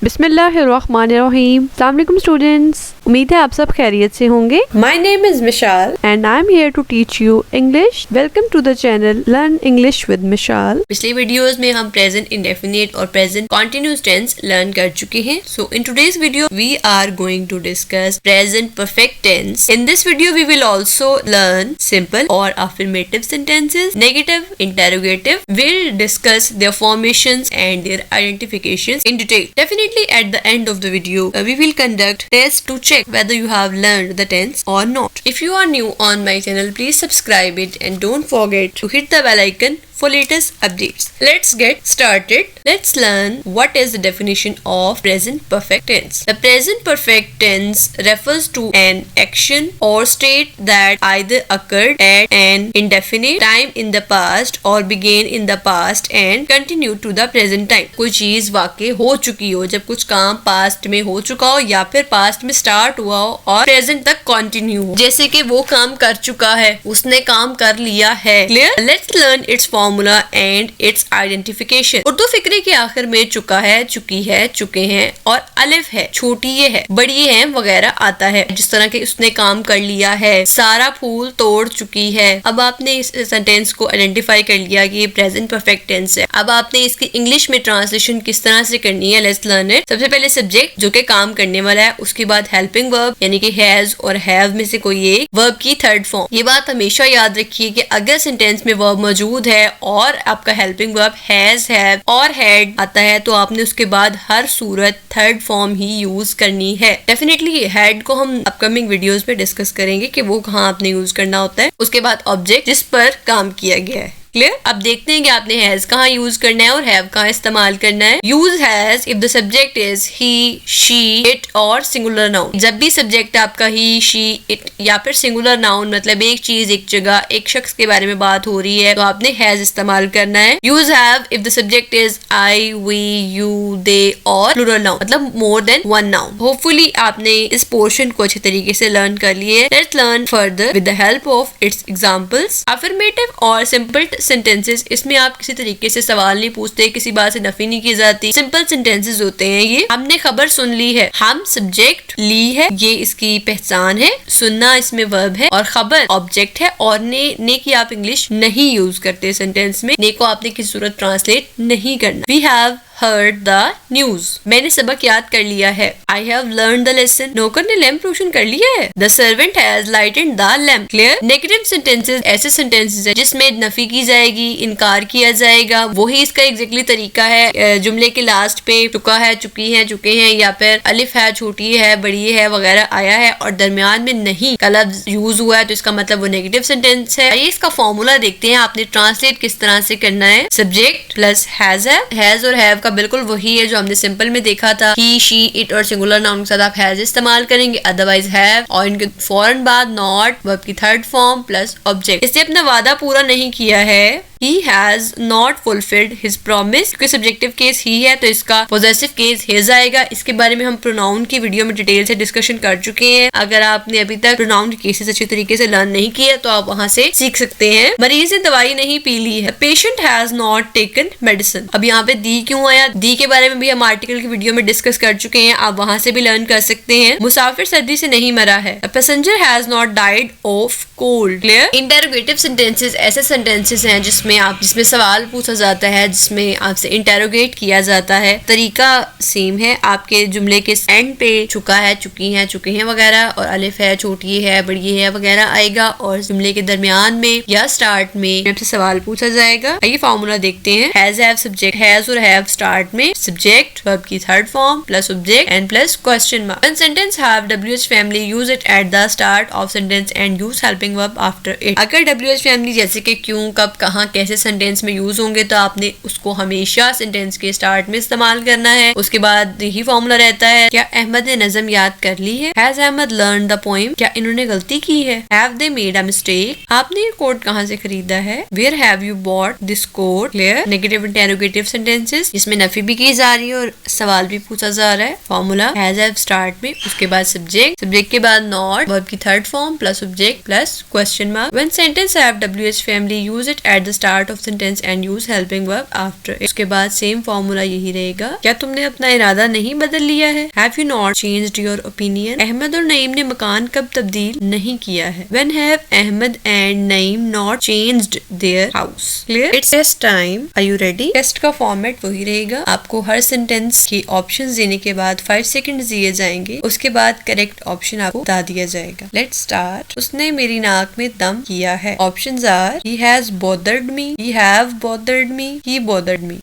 बिस्मिल्लाहिर्रहमानिर्रहीम। अस्सलाम वालेकुम स्टूडेंट्स, उम्मीद है आप सब खैरियत से होंगे। My name is Mishal and I am here to teach you English. Welcome to the channel learn English with Mishal. पिछले वीडियोस में हम प्रेजेंट इंडेफिनिट और प्रेजेंट कॉन्टिन्यूस टेंस लर्न कर चुके हैं। So in today's video we are going to discuss present perfect tense. In this video we will also learn simple और affirmative sentences, negative, interrogative. We'll discuss their formations and their identifications in detail. Definitely at the end of the video, we will conduct tests to check whether you have learned the tense or not. If you are new on my channel, please subscribe it and don't forget to hit the bell icon for latest updates. Let's get started. Let's learn what is the definition of present perfect tense. The present perfect tense refers to an action or state that either occurred at an indefinite time in the past or began in the past and continue to the present time. कोई चीज वाकई हो चुकी हो, जब कुछ काम past में हो चुका हो या फिर पास्ट में स्टार्ट हुआ हो और प्रेजेंट तक कंटिन्यू हो। जैसे कि वो काम कर चुका है, उसने काम कर लिया है। Clear? Let's learn its formula and its identification. Urdu फिक्रे के आखिर में चुका है, चुकी है, चुके हैं और अलिफ है, छोटी ये है, बड़ी है वगैरह आता है। जिस तरह के उसने काम कर लिया है, सारा फूल तोड़ चुकी है। अब आपने इस सेंटेंस को आइडेंटिफाई कर लिया कि ये प्रेजेंट परफेक्ट टेंस है। अब आपने इसकी इंग्लिश में ट्रांसलेशन किस तरह से करनी है, लेट्स लर्न इट। सबसे पहले सब्जेक्ट जो कि काम करने वाला है, उसके बाद हेल्पिंग वर्ब यानी कि हैज और हैव में से कोई एक वर्ब की थर्ड फॉर्म। ये बात हमेशा याद रखिए कि अगर सेंटेंस में वर्ब मौजूद है और आपका हेल्पिंग वर्ब हैज, हैव और हैड आता है तो आपने उसके बाद हर सूरत थर्ड फॉर्म ही यूज करनी है। डेफिनेटली हैड को हम अपकमिंग वीडियोस में डिस्कस करेंगे कि वो कहाँ आपने यूज करना होता है। उसके बाद ऑब्जेक्ट जिस पर काम किया गया है। क्लियर? अब देखते हैं कि आपने हैज कहाँ यूज करना है और हैव कहाँ इस्तेमाल करना है। Use has if the subject is he, she, it और सिंगुलर नाउन। जब भी सब्जेक्ट आपका ही, शी, इट या फिर सिंगुलर नाउन मतलब एक चीज, एक जगह, एक शख्स के बारे में बात हो रही है तो आपने हैज इस्तेमाल करना है। Use have if the subject is I, we, you, they और प्लूरल नाउन मतलब more than one noun. Hopefully आपने इस पोर्शन को अच्छे तरीके से लर्न कर लिए। Let's learn further with the help of its examples. Affirmative और सिंपल सेंटेंसेस, इसमें आप किसी तरीके से सवाल नहीं पूछते, किसी बात से नफी नहीं की जाती। सिंपल सेंटेंसेस होते हैं ये। हमने खबर सुन ली है, हम सब्जेक्ट ली है, ये इसकी पहचान है। सुनना इसमें वर्ब है और खबर ऑब्जेक्ट है। और ने की आप इंग्लिश नहीं यूज करते सेंटेंस में। ने को आपने किसी सूरत ट्रांसलेट नहीं करना। We have heard the news. मैंने सबक याद कर लिया है। I have learned the lesson. नौकर ने लैंप रोशन कर लिया है। The servant has lighted the lamp. Clear? Negative sentences ऐसे sentences है जिसमें नफी की जाएगी, इनकार किया जाएगा। वही इसका एग्जैक्टली तरीका है। जुमले के लास्ट पे चुका है, चुकी है, चुके हैं या फिर अलिफ है, छोटी है, बड़ी है वगैरह आया है और दरमियान में नहीं का लफ्ज यूज हुआ है तो इसका मतलब वो नेगेटिव सेंटेंस है। आइए इसका फॉर्मूला देखते हैं आपने ट्रांसलेट किस तरह से करना है। सब्जेक्ट प्लस हैज और हैव बिल्कुल वही है जो हमने सिंपल में देखा था। ही, शी, इट और सिंगुलर नाउन के साथ आप हैज इस्तेमाल करेंगे, अदरवाइज हैव और इनके फौरन बाद नॉट वर्ब की थर्ड फॉर्म प्लस ऑब्जेक्ट। इससे अपना वादा पूरा नहीं किया है। He has not fulfilled his promise। क्योंकि सब्जेक्टिव केस ही है तो इसका पॉजेसिव केस his आएगा। इसके बारे में हम प्रोनाउन की वीडियो में डिटेल से डिस्कशन कर चुके हैं। अगर आपने अभी तक प्रोनाउन के केसेस अच्छी तरीके से लर्न नहीं किया तो आप वहाँ से सीख सकते हैं। मरीज ने दवाई नहीं पी ली है। Patient has not taken medicine। अब यहाँ पे दी क्यों आया? दी के बारे में भी हम आर्टिकल की वीडियो में डिस्कस कर चुके हैं, आप वहाँ से भी लर्न कर सकते हैं। मुसाफिर सर्दी से नहीं मरा है। A passenger has not died of cold। Clear? Interrogative sentences ऐसे सेंटेंसेस हैं जिसमें सवाल पूछा जाता है, जिसमें आपसे इंटेरोगेट किया जाता है। तरीका सेम है। आपके जुमले के एंड पे चुका है, चुकी है, चुके हैं वगैरह और अलिफ है, छोटी है, बड़ी है वगैरह आएगा और जुमले के दरमियान में या स्टार्ट में आपसे सवाल पूछा जाएगा। आइए फॉर्मूला देखते हैं। हैज, हैव, सब्जेक्ट, हैज और हैव स्टार्ट में, सब्जेक्ट वर्ब की third form plus object and plus question mark. When sentence have WH family use it at the start of sentence and use helping verb after it. अगर WH family जैसे कि क्यों, कब, कहां, कैसे sentence में use होंगे तो आपने उसको हमेशा सेंटेंस के स्टार्ट में इस्तेमाल करना है। उसके बाद यही फॉर्मूला रहता है। क्या अहमद ने नज़म याद कर ली है? Has Ahmed learn the poem? क्या इन्होंने गलती की है? Have they made a mistake? आपने ये कोट कहाँ से खरीदा है? Where have you bought this coat? Clear? Negative interrogative sentences जिसमें नफी भी की जा रही है और सवाल भी पूछा जा रहा है। फॉर्मूला हैज, हैव स्टार्ट में, उसके बाद सब्जेक्ट, सब्जेक्ट के बाद नॉट वर्ब की third form plus object plus question mark. When sentence have WH family use it at the start start of sentence and use helping verb after it. उसके बाद same formula यही रहेगा। क्या तुमने अपना इरादा नहीं बदल लिया है? Have you not changed your opinion? Ahmad और नईम ने मकान कब तब्दील नहीं किया है? When have Ahmed and Naeem not changed their house? Clear? It's test time. Are you ready? Test का फॉर्मेट वही रहेगा। आपको हर सेंटेंस की ऑप्शंस देने के बाद 5 सेकंड दिए जाएंगे, उसके बाद करेक्ट ऑप्शन आपको बता दिया जाएगा। Let's start. उसने मेरी नाक में दम किया है। Options are he has bothered me, he have bothered me, he bothered me.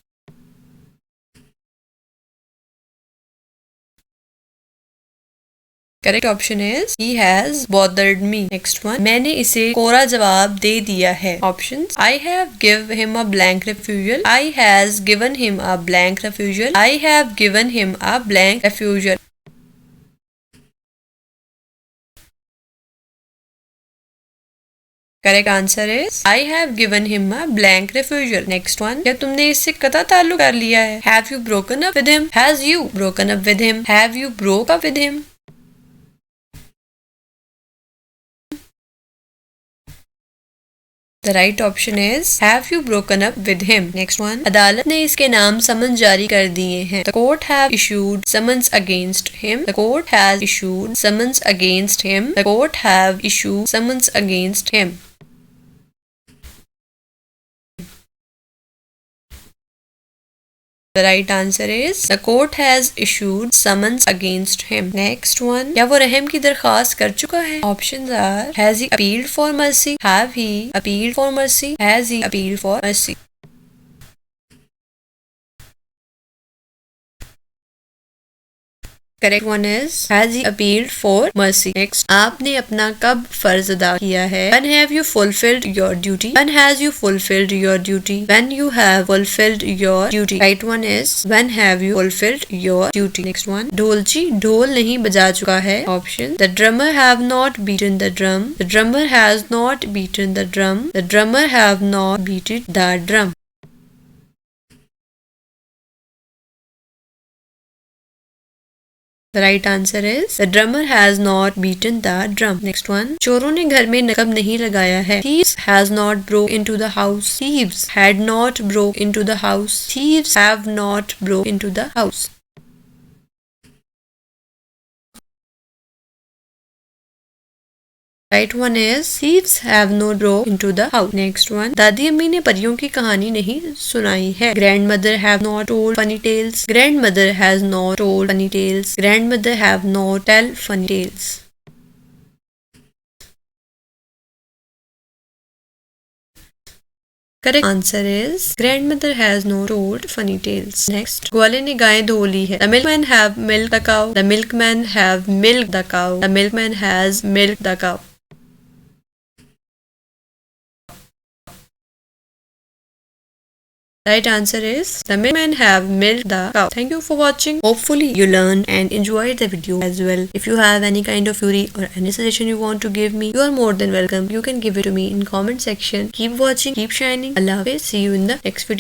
Correct option is he has bothered me. Next one, मैंने इसे कोरा जवाब दे दिया है। Options I have give him a blank refusal, I has given him a blank refusal, I have given him a blank refusal. Correct answer is I have given him a blank refusal. Next one, क्या तुमने इससे कता ताल्लुक कर लिया है? Have you broken up with him? Has you broken up with him? Have you broke up with him? The right option is have you broken up with him. Next one, अदालत ने इसके नाम समन जारी कर दिए हैं। The court have issued summons against him. The court has issued summons against him. The court have issued summons against him. The right answer is the court has issued summons against him. Next one, क्या वो रहम की दरखास्त कर चुका है? Options are has he appealed for mercy? Have he appealed for mercy? Has he appealed for mercy? Correct one is has he appealed for mercy. Next, आपने अपना कब फर्ज अदा किया है? When have you fulfilled your duty? When has you fulfilled your duty? When you have fulfilled your duty. Right one is when have you fulfilled your duty. Next one, ढोलची ढोल नहीं बजा चुका है। Option, the drummer have not beaten the drum. The drummer has not beaten the drum. The drummer have not beaten the drum. The right answer is the drummer has not beaten the drum. Next one, चोरों ने घर में नकब नहीं लगाया है। Thieves has not broke into the house. Thieves had not broke into the house. Thieves have not broke into the house. Right one is thieves have not broke into the house. Next one, दादी अम्मी ने परियों की कहानी नहीं सुनाई है। Grandmother have not told funny tales. Grandmother has not told funny tales. Grandmother have not tell funny tales. Correct answer is grandmother has not told funny tales. Next, ग्वाले ने गाय धो ली है। The milkman have milked the cow. The milkman have milked the cow. The milkman has milked the cow. Right answer is the milkman have milked the cow. Thank you for watching. Hopefully you learned and enjoyed the video as well. If you have any kind of query or any suggestion you want to give me, you are more than welcome. You can give it to me in comment section. Keep watching, keep shining. Allah Hafiz. See you in the next video.